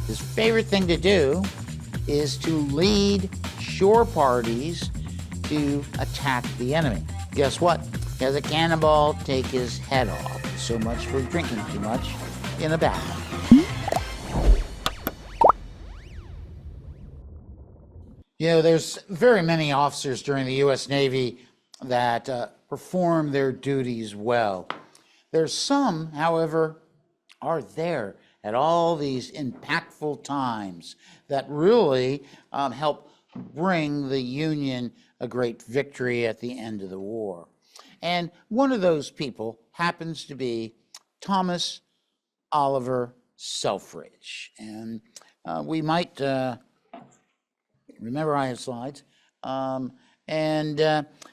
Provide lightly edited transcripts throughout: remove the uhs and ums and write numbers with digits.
His favorite thing to do is to lead shore parties to attack the enemy. Guess what? He has a cannonball take his head off. So much for drinking too much in a battle. You know, there's very many officers during the U.S. Navy that perform their duties well. There's some, however, are there at all these impactful times that really help bring the Union a great victory at the end of the war. And one of those people happens to be Thomas Oliver Selfridge. And we might remember I have slides.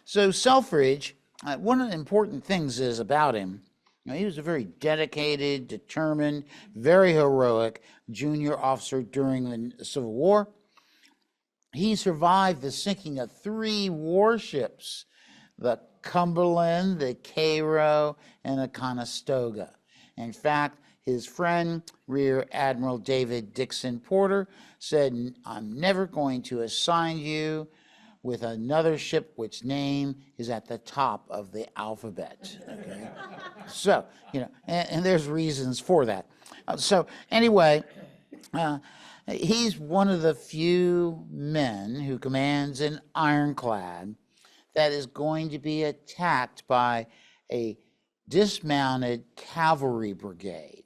So Selfridge, one of the important things is about him, you know, he was a very dedicated, determined, very heroic junior officer during the Civil War. He survived the sinking of 3 warships, the Cumberland, the Cairo, and the Conestoga. In fact, his friend, Rear Admiral David Dixon Porter, said, "I'm never going to assign you with another ship which name is at the top of the alphabet." Okay? So, you know, and there's reasons for that. He's one of the few men who commands an ironclad that is going to be attacked by a dismounted cavalry brigade.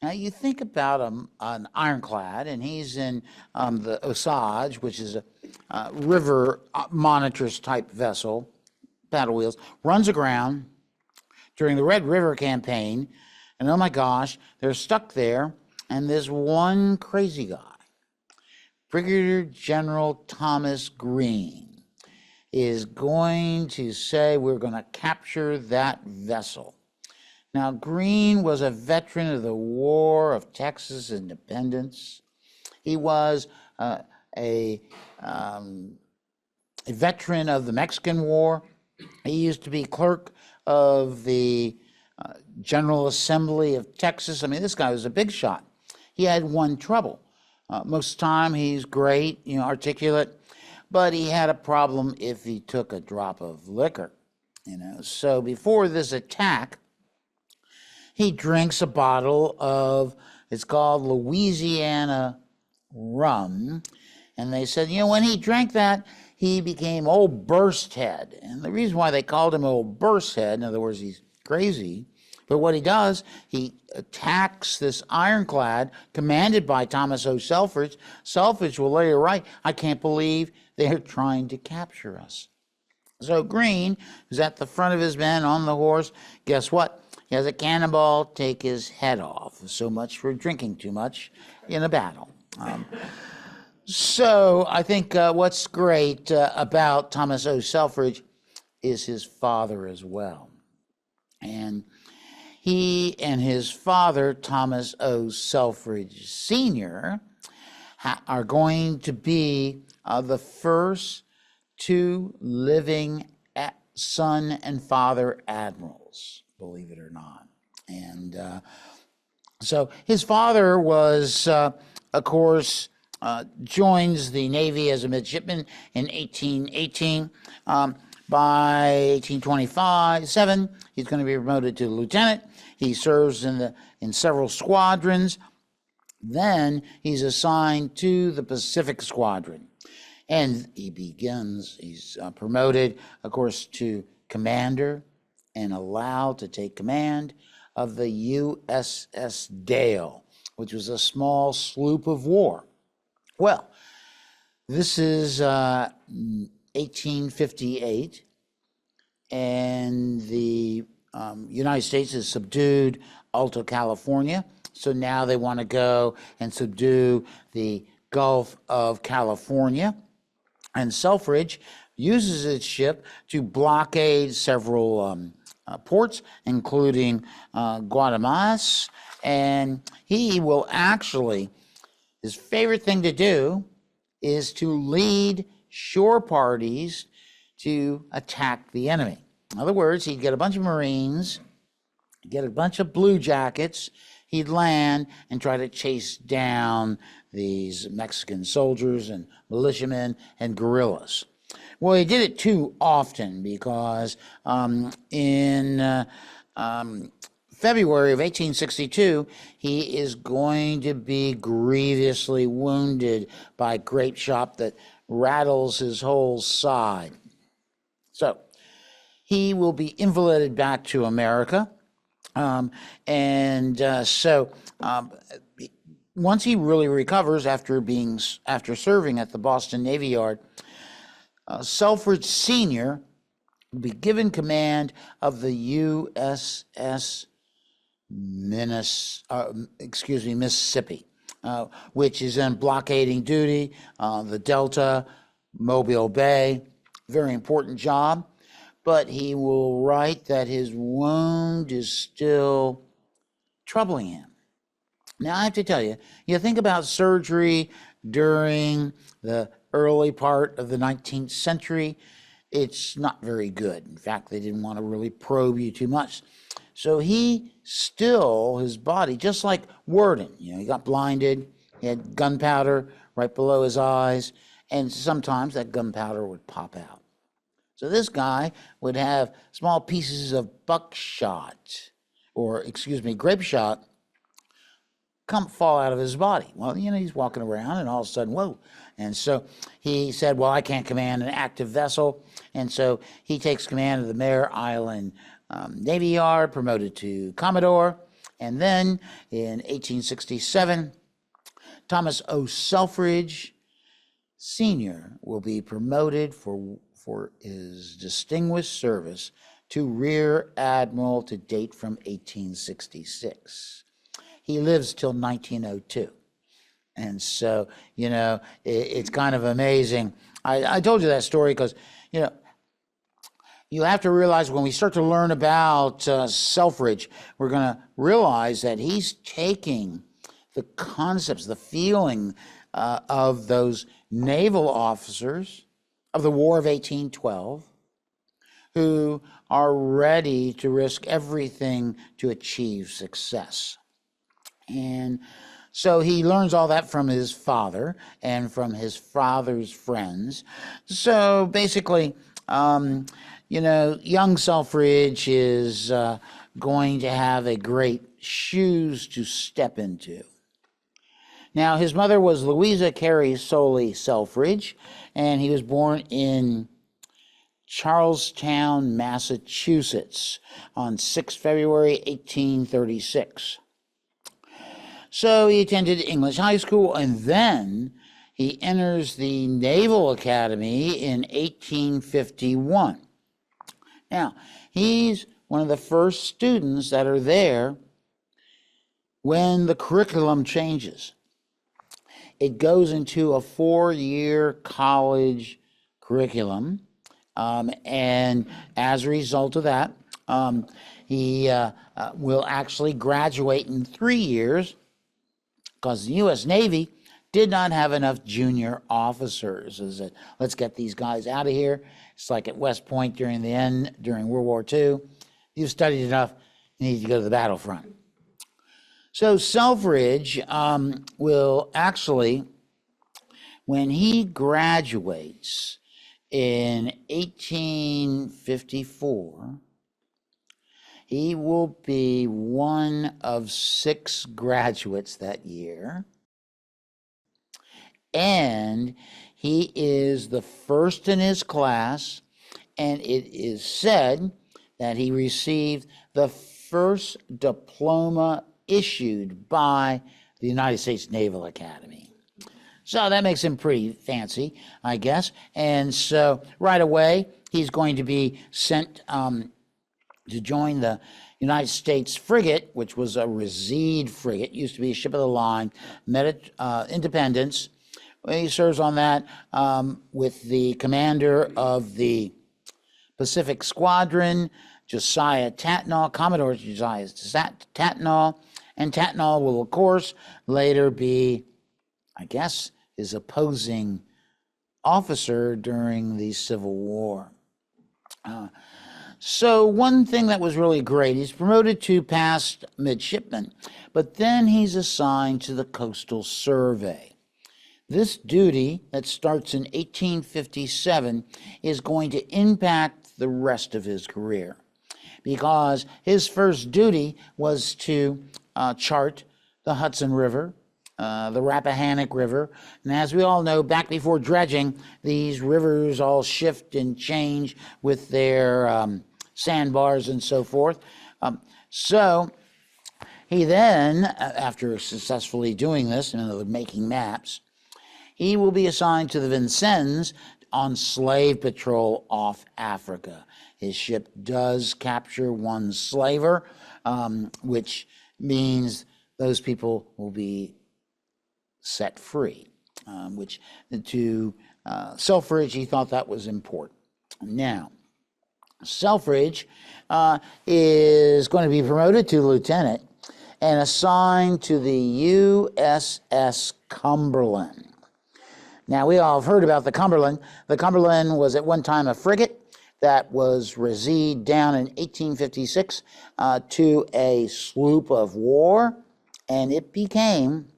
Now, you think about an ironclad, and he's in the Osage, which is a river monitors type vessel, paddle wheels, runs aground during the Red River campaign, and oh my gosh, they're stuck there, and there's one crazy guy, Brigadier General Thomas Greene, is going to say, we're going to capture that vessel. Now, Greene was a veteran of the War of Texas Independence. He was a veteran of the Mexican War. He used to be clerk of the General Assembly of Texas. I mean, this guy was a big shot. He had one trouble. Most of the time, he's great, you know, articulate, but he had a problem if he took a drop of liquor, you know. So before this attack, he drinks a bottle of, it's called Louisiana rum. And they said, you know, when he drank that, he became Old Bursthead. And the reason why they called him Old Bursthead, in other words, he's crazy, but what he does, he attacks this ironclad commanded by Thomas O. Selfridge. Selfridge will later write, I can't believe they're trying to capture us. So Greene, who's at the front of his men on the horse, guess what? He has a cannonball take his head off. So much for drinking too much in a battle. So I think what's great about Thomas O. Selfridge is his father as well. And he and his father, Thomas O. Selfridge Sr., are going to be the first 2 living son and father admirals, believe it or not. And so his father was, of course, joins the Navy as a midshipman in 1818. By 1827, he's going to be promoted to lieutenant. He serves in several squadrons. Then he's assigned to the Pacific Squadron. And he's promoted, of course, to commander and allowed to take command of the USS Dale, which was a small sloop of war. Well, this is 1858, and the United States has subdued Alta California, so now they want to go and subdue the Gulf of California, and Selfridge uses its ship to blockade several ports, including Guatemala, and he will actually, his favorite thing to do is to lead shore parties to attack the enemy. In other words, he'd get a bunch of Marines, get a bunch of blue jackets, he'd land and try to chase down these Mexican soldiers and militiamen and guerrillas. Well, he did it too often because in February of 1862, he is going to be grievously wounded by grape shot that rattles his whole side. So he will be invalided back to America. Once he really recovers after serving at the Boston Navy Yard, Selfridge Sr. will be given command of the USS Mississippi, which is in blockading duty, the Delta, Mobile Bay. Very important job. But he will write that his wound is still troubling him. Now, I have to tell you, you think about surgery during the early part of the 19th century, it's not very good. In fact, they didn't want to really probe you too much. So his body, just like Worden, he got blinded, he had gunpowder right below his eyes, and sometimes that gunpowder would pop out. So this guy would have small pieces of grape shot fall out of his body. Well, he's walking around and all of a sudden, whoa. And so he said, well, I can't command an active vessel. And so he takes command of the Mare Island Navy Yard, promoted to Commodore. And then in 1867, Thomas O. Selfridge Sr. will be promoted for his distinguished service to Rear Admiral to date from 1866. He lives till 1902. And so, it's kind of amazing. I told you that story because, you have to realize when we start to learn about Selfridge, we're going to realize that he's taking the concepts, the feeling of those naval officers of the War of 1812 who are ready to risk everything to achieve success. And so he learns all that from his father and from his father's friends. So basically, young Selfridge is going to have a great shoes to step into. Now, his mother was Louisa Carey Soley Selfridge, and he was born in Charlestown, Massachusetts on 6 February 1836. So he attended English high school, and then he enters the Naval Academy in 1851. Now, he's one of the first students that are there when the curriculum changes. It goes into a 4-year college curriculum, and as a result of that, he will actually graduate in 3 years because the U.S. Navy did not have enough junior officers. It said, let's get these guys out of here. It's like at West Point during World War II. You've studied enough, you need to go to the battlefront. So Selfridge will actually, when he graduates in 1854, he will be one of 6 graduates that year. And he is the first in his class, and it is said that he received the first diploma issued by the United States Naval Academy. So that makes him pretty fancy, I guess. And so right away, he's going to be sent to join the United States frigate, which was a Resede frigate, used to be a ship of the line, Independence. He serves on that with the commander of the Pacific Squadron, Josiah Tatnall, Commodore Josiah Tatnall. And Tatnall will, of course, later be, I guess, his opposing officer during the Civil War. So one thing that was really great, he's promoted to past midshipman, but then he's assigned to the Coastal Survey. This duty that starts in 1857 is going to impact the rest of his career, because his first duty was to chart the Hudson River, the Rappahannock River, and as we all know, back before dredging, these rivers all shift and change with their sandbars and so forth. So he then, after successfully doing this, and making maps, he will be assigned to the Vincennes on slave patrol off Africa. His ship does capture one slaver, which means those people will be set free, which to Selfridge, he thought that was important. Now, Selfridge is going to be promoted to lieutenant and assigned to the USS Cumberland. Now, we all have heard about the Cumberland. The Cumberland was at one time a frigate that was reseed down in 1856 to a sloop of war, and it became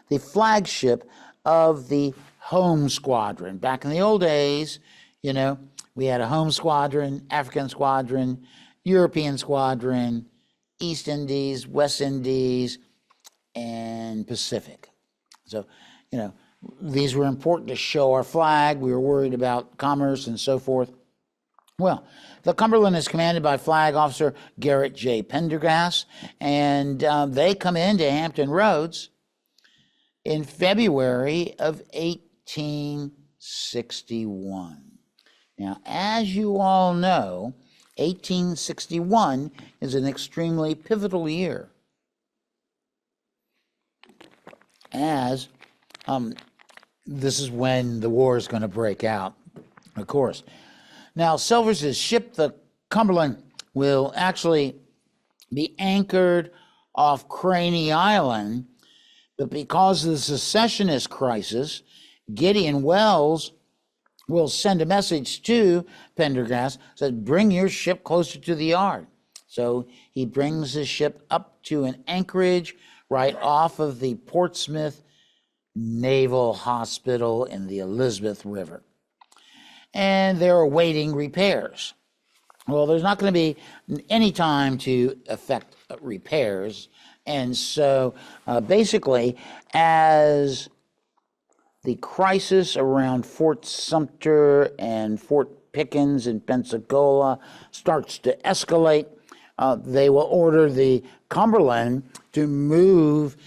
the flagship of the home squadron. Back in the old days, you know, we had a home squadron, African squadron, European squadron, East Indies, West Indies, and Pacific. So, you know, these were important to show our flag. We were worried about commerce and so forth. Well, the Cumberland is commanded by Flag Officer Garrett J. Pendergrass, and they come into Hampton Roads in February of 1861. Now, as you all know, 1861 is an extremely pivotal year, as this is when the war is going to break out, of course. Now, Selfridge's ship, the Cumberland, will actually be anchored off Craney Island, but because of the secessionist crisis, Gideon Wells will send a message to Pendergrass, said, bring your ship closer to the yard. So he brings his ship up to an anchorage right off of the Portsmouth Naval Hospital in the Elizabeth River. And they're awaiting repairs. Well, there's not going to be any time to effect repairs. And so basically, as the crisis around Fort Sumter and Fort Pickens in Pensacola starts to escalate, they will order the Cumberland to move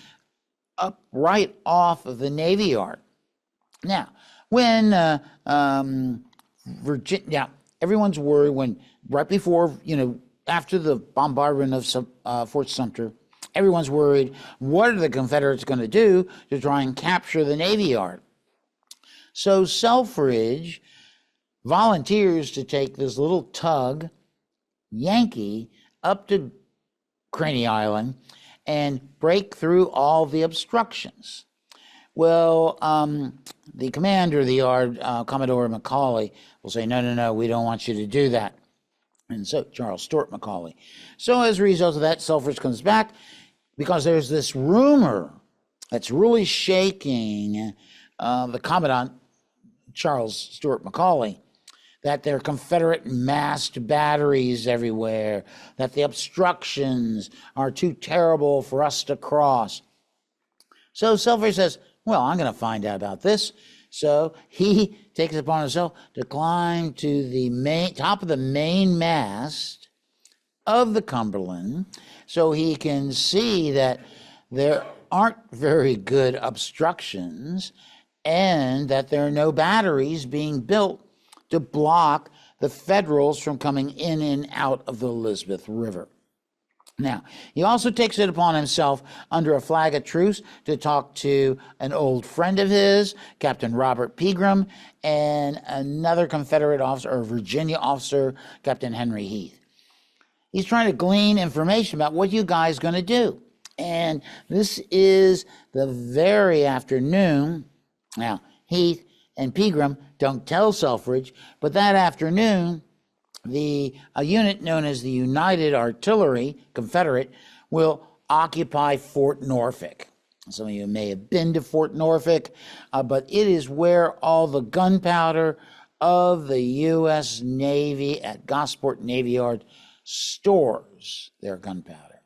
up right off of the Navy Yard. Now, when Virginia, everyone's worried when right before, after the bombardment of Fort Sumter, everyone's worried, what are the Confederates going to do to try and capture the Navy Yard? So Selfridge volunteers to take this little tug, Yankee, up to Craney Island and break through all the obstructions. Well, the commander of the yard, Commodore Macaulay, will say, no, we don't want you to do that. And so, Charles Stewart Macaulay. So as a result of that, Selfridge comes back because there's this rumor that's really shaking the Commandant, Charles Stewart Macaulay, that there are Confederate masked batteries everywhere, that the obstructions are too terrible for us to cross. So Selfridge says, well, I'm going to find out about this. So he takes it upon himself to climb to the top of the main mast of the Cumberland so he can see that there aren't very good obstructions and that there are no batteries being built to block the Federals from coming in and out of the Elizabeth River. Now, he also takes it upon himself under a flag of truce to talk to an old friend of his, Captain Robert Pegram, and another Confederate officer, or Virginia officer, Captain Henry Heath. He's trying to glean information about what you guys are going to do. And this is the very afternoon. Now, Heath and Pegram don't tell Selfridge, but that afternoon, a unit known as the United Artillery, Confederate, will occupy Fort Norfolk. Some of you may have been to Fort Norfolk, but it is where all the gunpowder of the U.S. Navy at Gosport Navy Yard stores their gunpowder.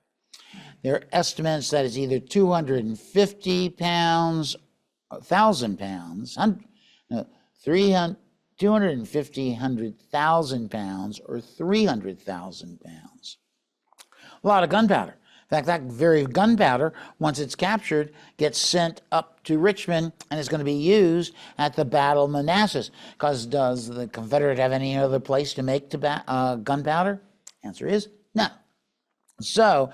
There are estimates that it's either 250 pounds, 1,000 pounds, 100,000 pounds, or 300,000 pounds. A lot of gunpowder. In fact, that very gunpowder, once it's captured, gets sent up to Richmond and is going to be used at the Battle of Manassas. Because does the Confederate have any other place to make gunpowder? Answer is no. So,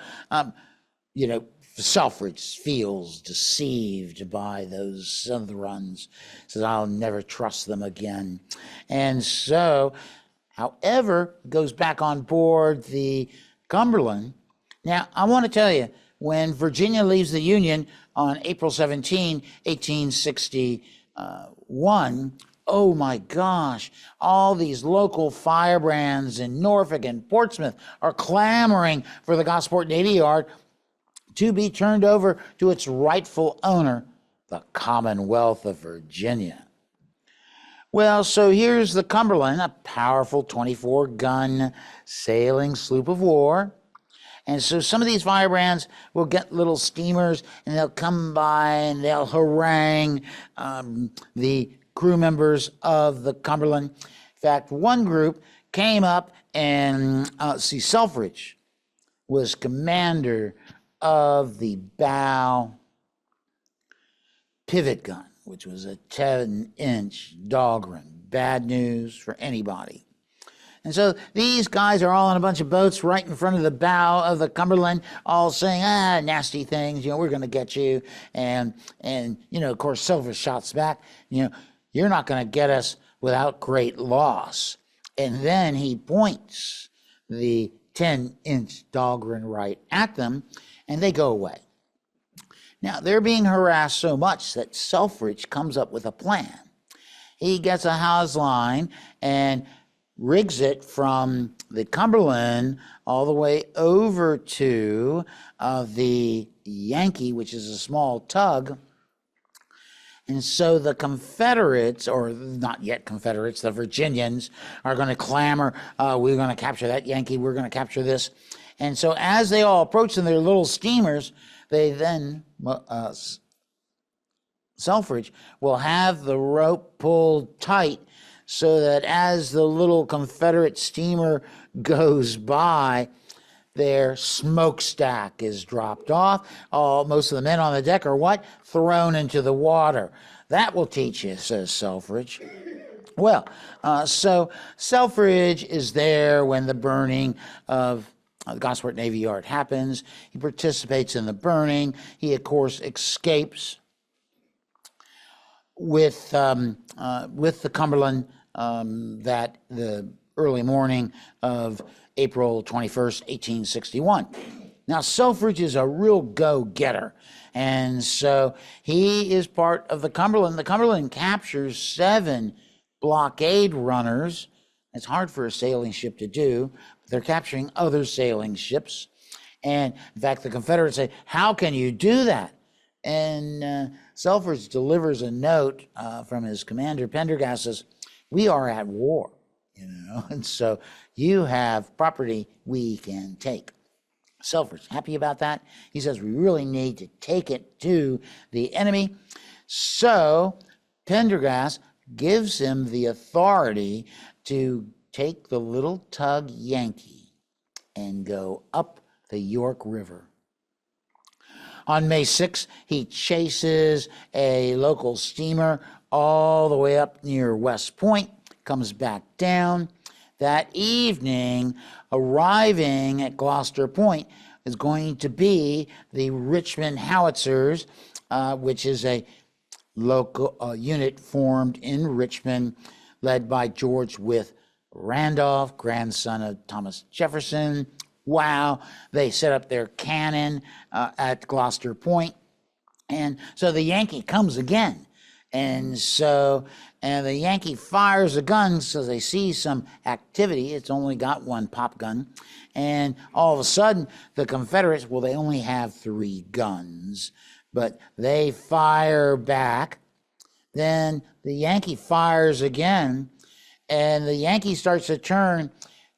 Selfridge feels deceived by those Southrons. Says, I'll never trust them again. And so, however, goes back on board the Cumberland. Now, I want to tell you, when Virginia leaves the Union on April 17, 1861, oh my gosh, all these local firebrands in Norfolk and Portsmouth are clamoring for the Gosport Navy Yard to be turned over to its rightful owner, the Commonwealth of Virginia. Well, so here's the Cumberland, a powerful 24-gun sailing sloop of war. And so some of these firebrands will get little steamers, and they'll come by and they'll harangue the crew members of the Cumberland. In fact, one group came up and, Selfridge was commander of the bow pivot gun, which was a 10-inch Dahlgren. Bad news for anybody. And so these guys are all on a bunch of boats right in front of the bow of the Cumberland, all saying, nasty things, we're going to get you. And of course, Silver shots back, you're not going to get us without great loss. And then he points the 10-inch Dahlgren right at them, and they go away. Now, they're being harassed so much that Selfridge comes up with a plan. He gets a hawse line and rigs it from the Cumberland all the way over to the Yankee, which is a small tug. And so the Confederates, or not yet Confederates, the Virginians, are going to clamor, we're going to capture that Yankee, we're going to capture this. And so as they all approach in their little steamers, they then, Selfridge will have the rope pulled tight so that as the little Confederate steamer goes by, their smokestack is dropped off. Most of the men on the deck are what? Thrown into the water. That will teach you, says Selfridge. Well, so Selfridge is there when the burning of the Gosport Navy Yard happens. He participates in the burning. He, of course, escapes with the Cumberland that the early morning of April 21st, 1861. Now, Selfridge is a real go-getter, and so he is part of the Cumberland. The Cumberland captures 7 blockade runners. It's hard for a sailing ship to do, but they're capturing other sailing ships. And in fact, the Confederates say, how can you do that? And Selfridge delivers a note from his commander, Pendergast, says, we are at war, and so you have property we can take. Selfridge, happy about that? He says, we really need to take it to the enemy. So Pendergast gives him the authority to take the little tug Yankee and go up the York River. On May 6th, he chases a local steamer all the way up near West Point, comes back down. That evening, arriving at Gloucester Point is going to be the Richmond Howitzers, which is a local unit formed in Richmond, led by George Wythe Randolph, grandson of Thomas Jefferson. Wow, they set up their cannon at Gloucester Point. And so the Yankee comes again. And so, and the Yankee fires a gun so they see some activity. It's only got one pop gun. And all of a sudden, the Confederates, well, they only have 3 guns, but they fire back. Then the Yankee fires again, and the Yankee starts to turn.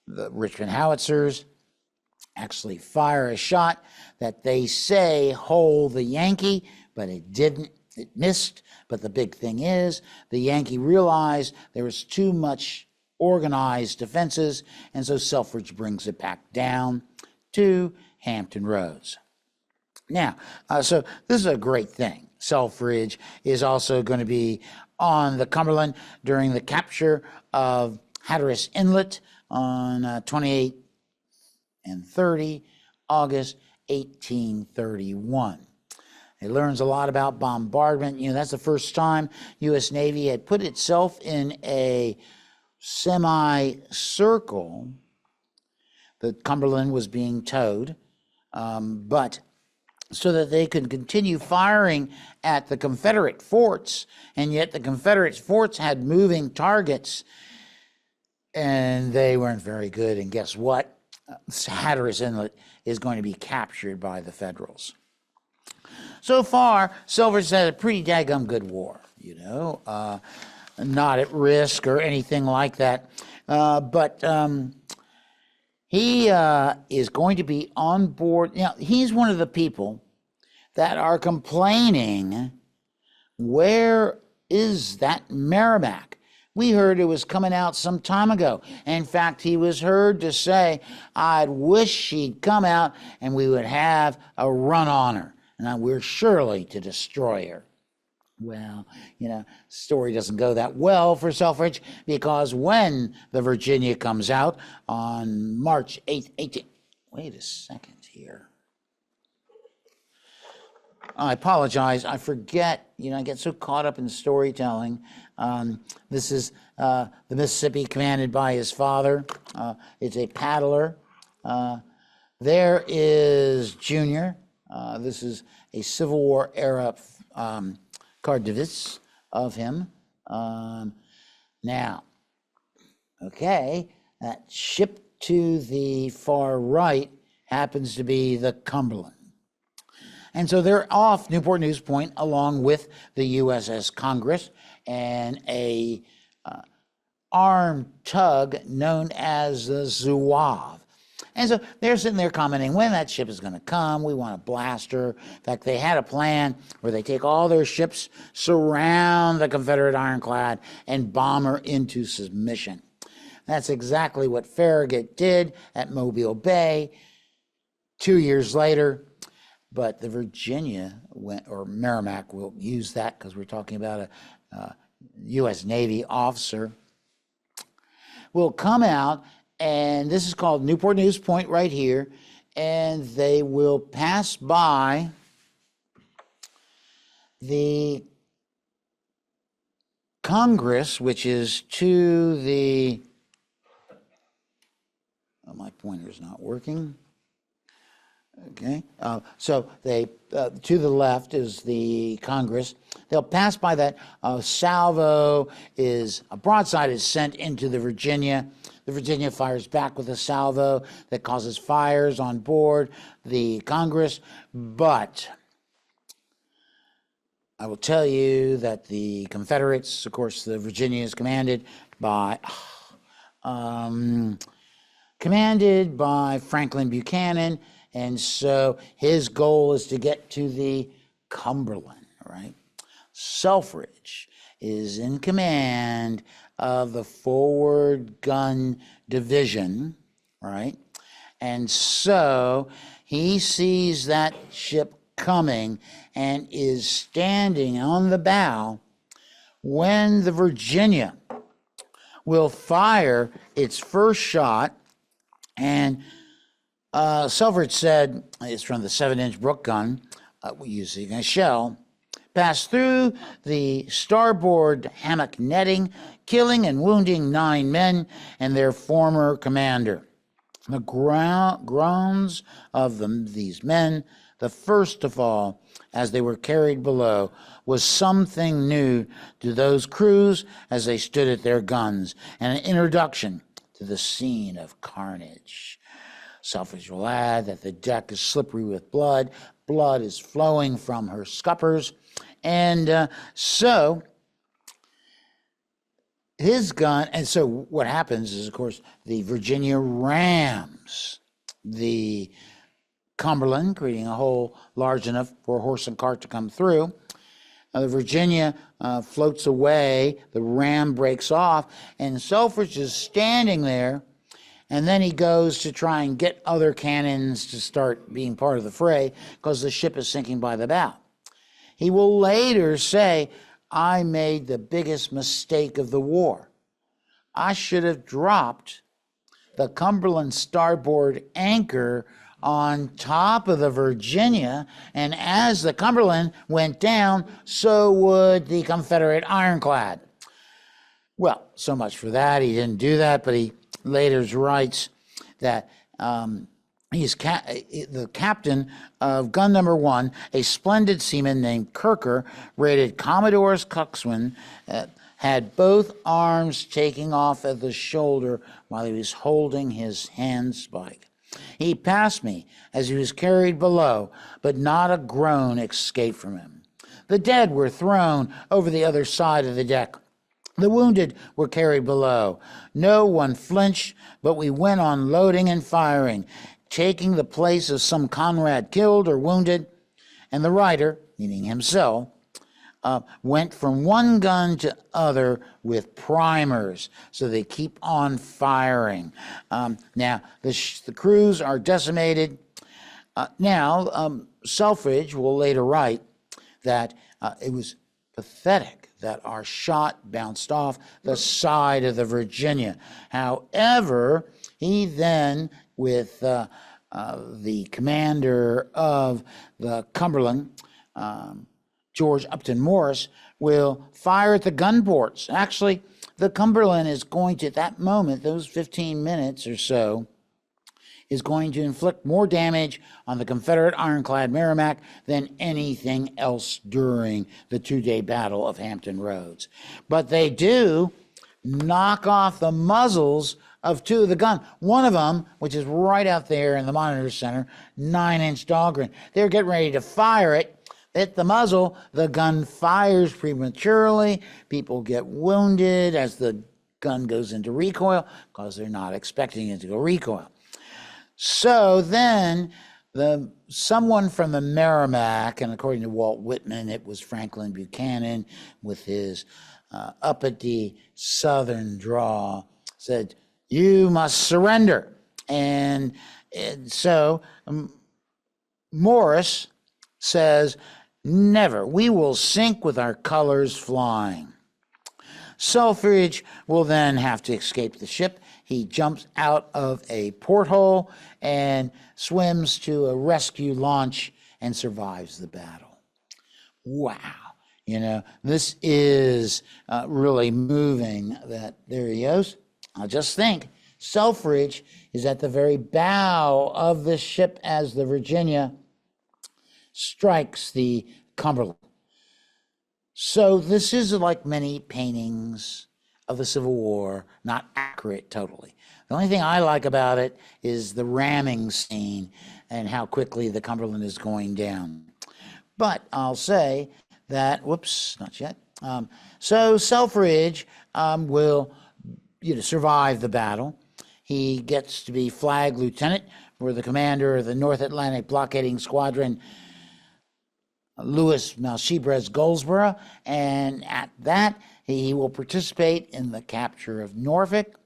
The Richmond howitzers actually fire a shot that they say hold the Yankee, but it didn't. It missed. But the big thing is, the Yankee realized there was too much organized defenses, and so Selfridge brings it back down to Hampton Roads. Now, so this is a great thing. Selfridge is also going to be on the Cumberland during the capture of Hatteras Inlet on 28 and 30 August 1831. It learns a lot about bombardment. You know, that's the first time U.S. Navy had put itself in a semicircle. The Cumberland was being towed, but so that they could continue firing at the Confederate forts, and yet the Confederate forts had moving targets, and they weren't very good. And guess what? Hatteras Inlet is going to be captured by the Federals. So far, Selfridge had a pretty daggum good war, you know, not at risk or anything like that. But he is going to be on board. Now, he's one of the people that are complaining, where is that Merrimack? We heard it was coming out some time ago. In fact, he was heard to say, I'd wish she'd come out and we would have a run on her. And we're surely to destroy her. Well, you know, story doesn't go that well for Selfridge, because when the Virginia comes out on March 8th, 18... Wait a second here. I apologize. I forget. You know, I get so caught up in storytelling. This is the Mississippi, commanded by his father. It's a paddler. There is Junior. This is a Civil War era carte de visite of him. Now, okay, that ship to the far right happens to be the Cumberland. And so they're off Newport News Point along with the USS Congress and a armed tug known as the Zouave. And so they're sitting there commenting, when that ship is going to come, we want to blast her. In fact, they had a plan where they take all their ships, surround the Confederate ironclad, and bomb her into submission. That's exactly what Farragut did at Mobile Bay 2 years later. But the Virginia went, or Merrimack, we'll use that because we're talking about a U.S. Navy officer, will come out, and this is called Newport News Point right here, and they will pass by the Congress, which is to the, oh, my pointer's not working. Okay, so they, to the left is the Congress. They'll pass by that. Salvo is, a broadside is sent into the Virginia. The Virginia fires back with a salvo that causes fires on board the Congress. But I will tell you that the Confederates, of course, the Virginia is commanded by Franklin Buchanan. And so his goal is to get to the Cumberland, right? Selfridge is in command of the forward gun division, right? And so he sees that ship coming and is standing on the bow when the Virginia will fire its first shot. And Selfridge said, it's from the 7-inch Brook gun, using a shell, passed through the starboard hammock netting, killing and wounding 9 men and their former commander. The groans of these men, The first to fall, as they were carried below, was something new to those crews as they stood at their guns, and an introduction to the scene of carnage. Selfridge will add that the deck is slippery with blood. Blood is flowing from her scuppers. And so his gun, and so what happens is, of course, the Virginia rams the Cumberland, creating a hole large enough for a horse and cart to come through. The Virginia floats away, the ram breaks off, and Selfridge is standing there, and then he goes to try and get other cannons to start being part of the fray because the ship is sinking by the bow. He will later say, I made the biggest mistake of the war. I should have dropped the Cumberland starboard anchor on top of the Virginia, and as the Cumberland went down, so would the Confederate ironclad. Well, so much for that. He didn't do that, but he later writes that he's the captain of gun number 1, a splendid seaman named Kirker, rated Commodore's coxswain, had both arms taking off at the shoulder while he was holding his handspike. He passed me as he was carried below, but not a groan escaped from him. The dead were thrown over the other side of the deck. The wounded were carried below. No one flinched, but we went on loading and firing, taking the place of some comrade killed or wounded, and the writer, meaning himself, went from one gun to other with primers, so they keep on firing. Now, the crews are decimated. Selfridge will later write that it was pathetic that our shot bounced off the side of the Virginia. However, he then, with the commander of the Cumberland, George Upton Morris, will fire at the gun ports. Actually, the Cumberland is going to, at that moment, those 15 minutes or so, is going to inflict more damage on the Confederate ironclad Merrimac than anything else during the 2-day Battle of Hampton Roads. But they do knock off the muzzles of 2 of the guns. One of them, which is right out there in the monitor center, 9-inch Dahlgren. They're getting ready to fire it. Hit the muzzle, the gun fires prematurely, people get wounded as the gun goes into recoil because they're not expecting it to go recoil. So then someone from the Merrimac, and according to Walt Whitman, it was Franklin Buchanan with his uppity southern drawl, said, "You must surrender." And so Morris says, "Never. We will sink with our colors flying." Selfridge will then have to escape the ship. He jumps out of a porthole and swims to a rescue launch and survives the battle. Wow. You know, this is really moving that there he goes. Now just think, Selfridge is at the very bow of the ship as the Virginia strikes the Cumberland. So this is like many paintings of the Civil War, not accurate totally. The only thing I like about it is the ramming scene and how quickly the Cumberland is going down. But I'll say that, whoops, not yet. So Selfridge will survive the battle. He gets to be flag lieutenant for the commander of the North Atlantic blockading squadron, Louis Malshebres Goldsborough, and at that he will participate in the capture of Norfolk.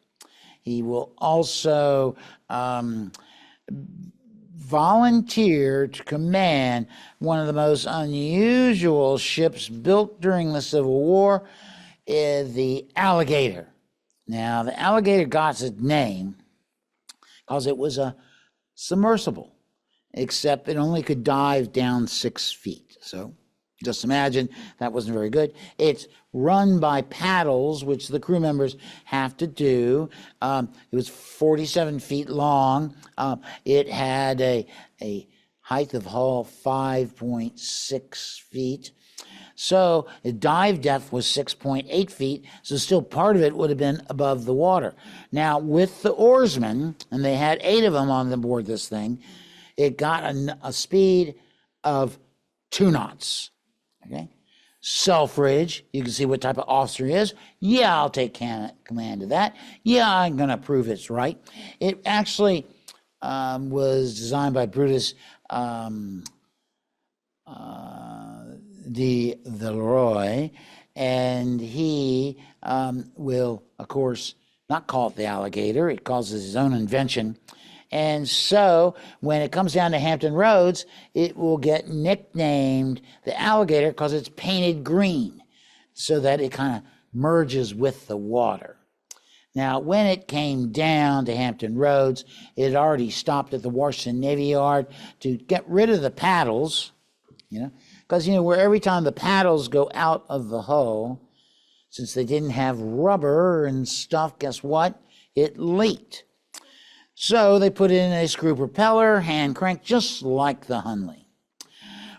He will also volunteer to command one of the most unusual ships built during the Civil War, the Alligator. Now, the Alligator got its name because it was a submersible, except it only could dive down 6 feet. So just imagine that wasn't very good. It's run by paddles, which the crew members have to do. It was 47 feet long. It had a height of hull 5.6 feet. So the dive depth was 6.8 feet, so still part of it would have been above the water. Now, with the oarsmen, and they had 8 of them on board this thing, it got a speed of 2 knots. Okay, Selfridge, you can see what type of officer he is. Yeah, I'll take command of that. Yeah, I'm going to prove it's right. It actually was designed by Brutus de Villeroy, and he will, of course, not call it the alligator. It calls it his own invention. And so when it comes down to Hampton Roads, it will get nicknamed the alligator because it's painted green so that it kind of merges with the water. Now, when it came down to Hampton Roads, it had already stopped at the Washington Navy Yard to get rid of the paddles, because, where every time the paddles go out of the hull, since they didn't have rubber and stuff, guess what? It leaked. So they put in a screw propeller, hand crank, just like the Hunley.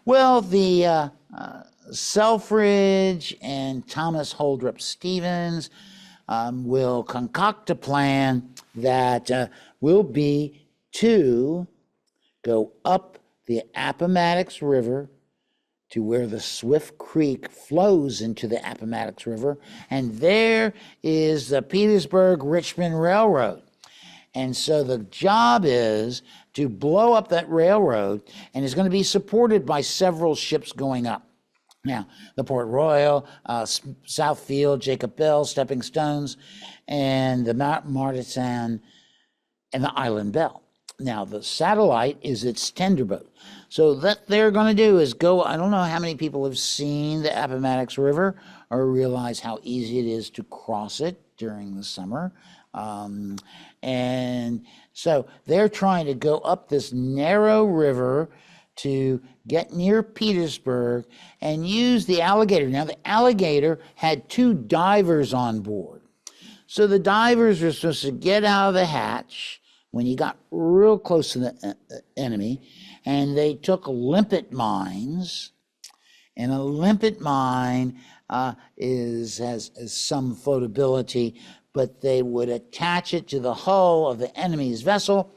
Well, the Selfridge and Thomas Holdrop Stevens will concoct a plan that will be to go up the Appomattox River to where the Swift Creek flows into the Appomattox River, and there is the Petersburg-Richmond Railroad. And so the job is to blow up that railroad, and it's going to be supported by several ships going up. Now, the Port Royal, Southfield, Jacob Bell, Stepping Stones, and the Martisan, and the Island Bell. Now, the Satellite is its tender boat. So what they're going to do is go, I don't know how many people have seen the Appomattox River or realize how easy it is to cross it during the summer. And so they're trying to go up this narrow river to get near Petersburg and use the alligator. Now, the alligator had 2 divers on board. So the divers were supposed to get out of the hatch when you got real close to the enemy, and they took limpet mines, and a limpet mine has some floatability, but they would attach it to the hull of the enemy's vessel,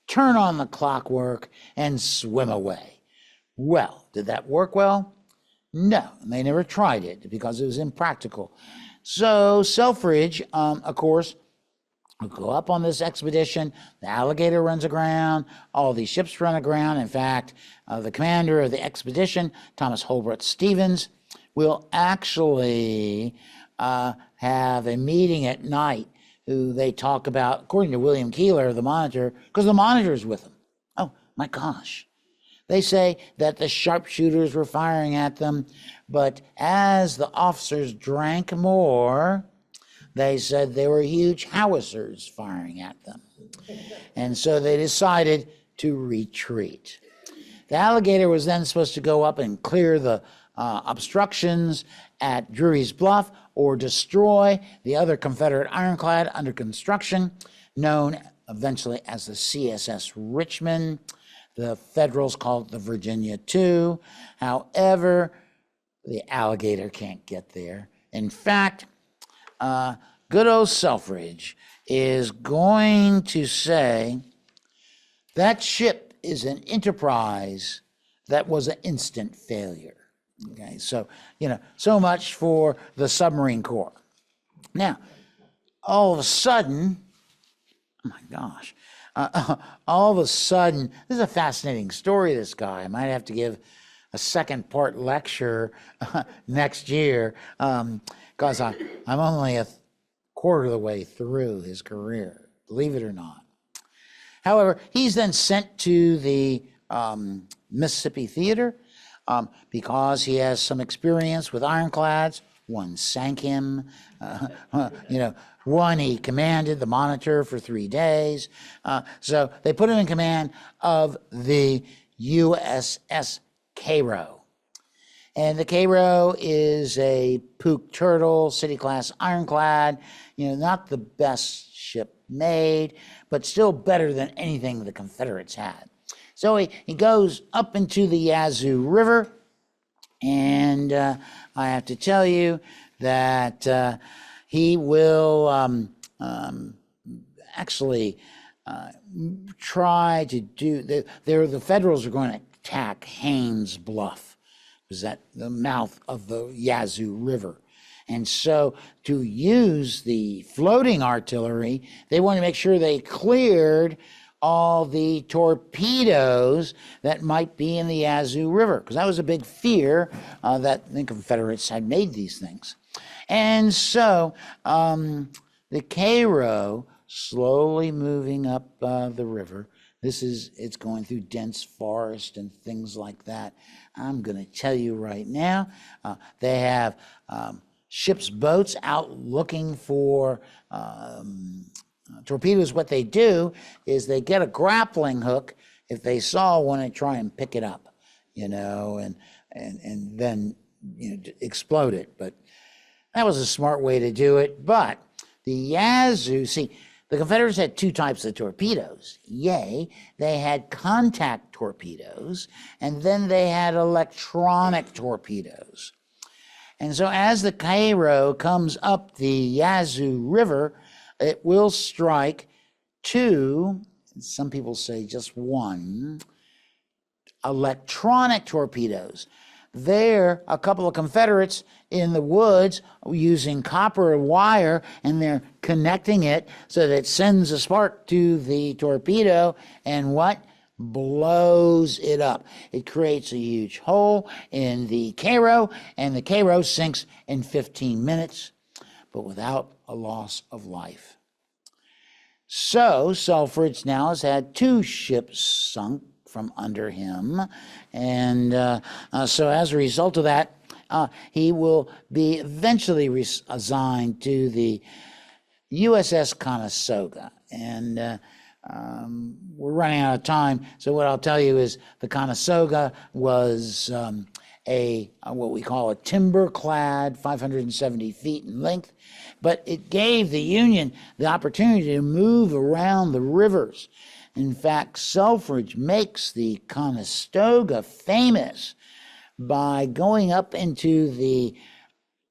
turn on the clockwork, and swim away. Well, did that work well? No, they never tried it because it was impractical. So Selfridge, of course, will go up on this expedition. The alligator runs aground. All these ships run aground. In fact, the commander of the expedition, Thomas Holdrop Stevens, will actually have a meeting at night who they talk about, according to William Keeler, the Monitor, because the Monitor's with them. Oh, my gosh. They say that the sharpshooters were firing at them, but as the officers drank more, they said there were huge howitzers firing at them. And so they decided to retreat. The alligator was then supposed to go up and clear the obstructions at Drury's Bluff or destroy the other Confederate ironclad under construction, known eventually as the CSS Richmond. The Federals called it the Virginia II. However, the alligator can't get there. In fact, good old Selfridge is going to say that ship is an enterprise that was an instant failure. Okay, so, so much for the submarine corps. Now, all of a sudden, oh my gosh, all of a sudden, this is a fascinating story, this guy. I might have to give a second part lecture next year because I'm only a quarter of the way through his career, believe it or not. However, he's then sent to the Mississippi Theater because he has some experience with ironclads. One sank him, one he commanded the Monitor for 3 days. So they put him in command of the USS Cairo. And the Cairo is a poop turtle, city-class ironclad, not the best ship made, but still better than anything the Confederates had. So he goes up into the Yazoo River, and I have to tell you that he will actually try to do, the Federals are going to attack Haines Bluff, was at the mouth of the Yazoo River. And so to use the floating artillery, they want to make sure they cleared all the torpedoes that might be in the Yazoo River, because that was a big fear that the Confederates had made these things. And so the Cairo, slowly moving up the river, it's going through dense forest and things like that. I'm going to tell you right now, they have ships' boats out looking for torpedoes. What they do is they get a grappling hook if they saw one and try and pick it up, and then explode it. But that was a smart way to do it. But the Yazoo, see, the Confederates had two types of torpedoes. Yay, they had contact torpedoes, and then they had electronic torpedoes. And so as the Cairo comes up the Yazoo River, it will strike two, some people say just one, electronic torpedoes. There, a couple of Confederates in the woods using copper wire, and they're connecting it so that it sends a spark to the torpedo, and what? Blows it up. It creates a huge hole in the Cairo, and the Cairo sinks in 15 minutes, but without a loss of life. So Selfridge now has had two ships sunk from under him, and so as a result of that, he will be eventually assigned to the USS Conestoga. And we're running out of time, so what I'll tell you is the Conestoga was what we call a timber-clad, 570 feet in length, but it gave the Union the opportunity to move around the rivers. In fact, Selfridge makes the Conestoga famous by going up into the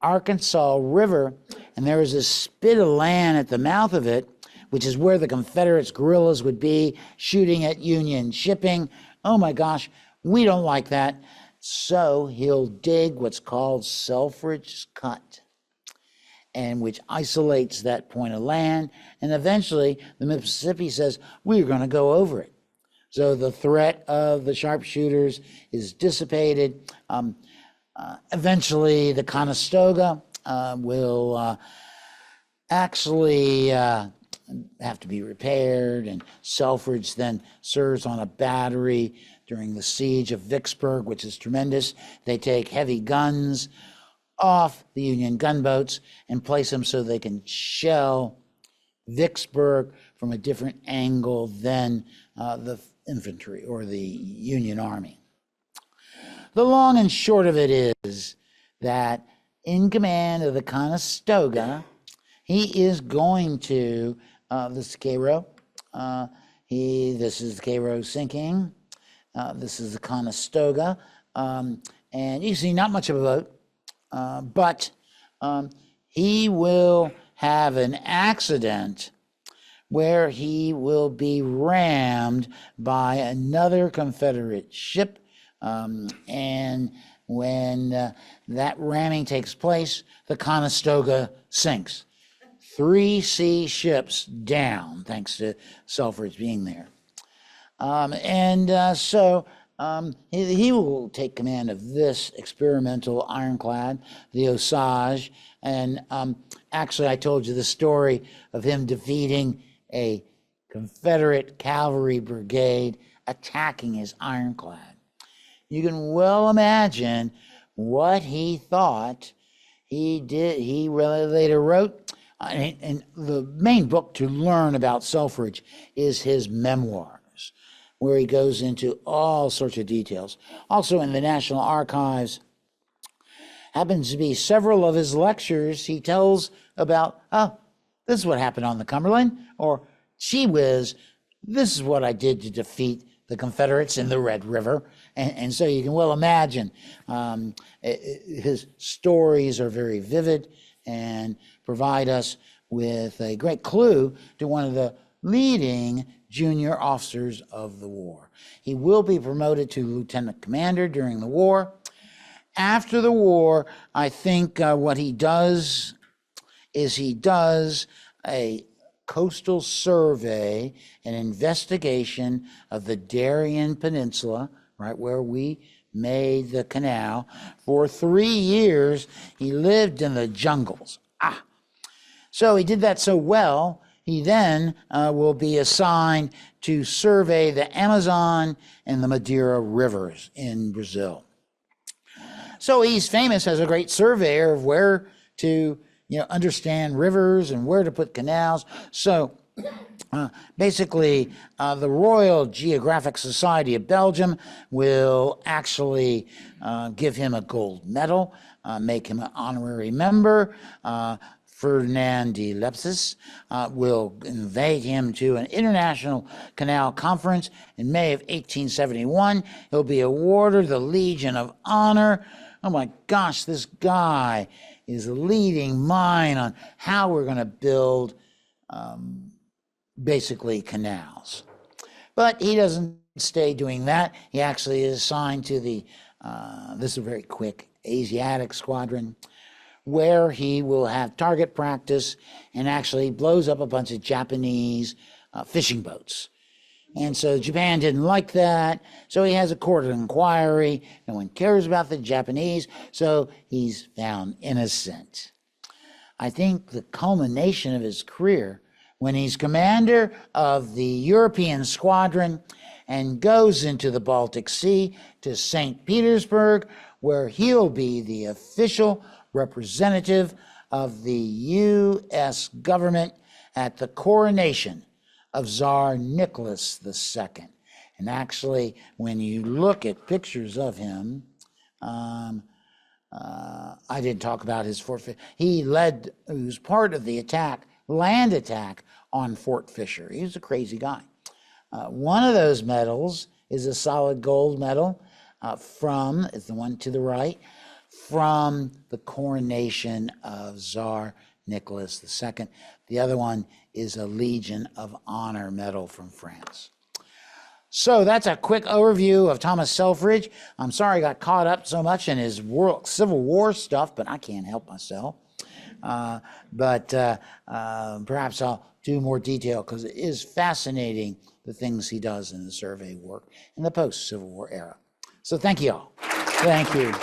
Arkansas River, and there was a spit of land at the mouth of it, which is where the Confederates' guerrillas would be shooting at Union shipping. Oh my gosh, we don't like that. So he'll dig what's called Selfridge's Cut, and which isolates that point of land. And eventually the Mississippi says, we're going to go over it. So the threat of the sharpshooters is dissipated. Eventually the Conestoga will actually have to be repaired, and Selfridge then serves on a battery during the siege of Vicksburg, which is tremendous. They take heavy guns off the Union gunboats and place them so they can shell Vicksburg from a different angle than the infantry or the Union Army. The long and short of it is that in command of the Conestoga, he is going to this Cairo. This is the Cairo sinking. This is the Conestoga. And you see not much of a boat, but he will have an accident where he will be rammed by another Confederate ship. And when that ramming takes place, the Conestoga sinks. 3 sea ships down, thanks to Selfridge being there. So he will take command of this experimental ironclad, the Osage. And actually, I told you the story of him defeating a Confederate cavalry brigade attacking his ironclad. You can well imagine what he thought he did. He really later wrote, and the main book to learn about Selfridge is his memoirs, where he goes into all sorts of details. Also in the National Archives happens to be several of his lectures. He tells about, this is what happened on the Cumberland, or gee whiz, this is what I did to defeat the Confederates in the Red River. And so you can well imagine his stories are very vivid and provide us with a great clue to one of the leading junior officers of the war. He will be promoted to lieutenant commander during the war. After the war, I think what he does is he does a coastal survey, an investigation of the Darien Peninsula, right where we made the canal. For 3 years, he lived in the jungles. So he did that so well, he then will be assigned to survey the Amazon and the Madeira rivers in Brazil. So he's famous as a great surveyor of where to understand rivers and where to put canals. So basically, the Royal Geographic Society of Belgium will actually give him a gold medal, make him an honorary member. Ferdinand de Lesseps will invite him to an international canal conference in May of 1871. He'll be awarded the Legion of Honor. Oh my gosh, this guy is a leading mind on how we're going to build basically canals. But he doesn't stay doing that. He actually is assigned to the, this is a very quick, Asiatic Squadron, where he will have target practice and actually blows up a bunch of Japanese fishing boats. And so Japan didn't like that, so he has a court of inquiry. No one cares about the Japanese, so he's found innocent. I think the culmination of his career, when he's commander of the European Squadron and goes into the Baltic Sea to St. Petersburg, where he'll be the official representative of the U.S. government at the coronation of Tsar Nicholas II. And actually, when you look at pictures of him, I didn't talk about his Fort Fisher. He was part of the attack, land attack on Fort Fisher. He was a crazy guy. One of those medals is a solid gold medal it's the one to the right, from the coronation of Tsar Nicholas II. The other one is a Legion of Honor medal from France. So that's a quick overview of Thomas Selfridge. I'm sorry I got caught up so much in his Civil War stuff, but I can't help myself. But perhaps I'll do more detail because it is fascinating the things he does in the survey work in the post-Civil War era. So thank you all. Thank you.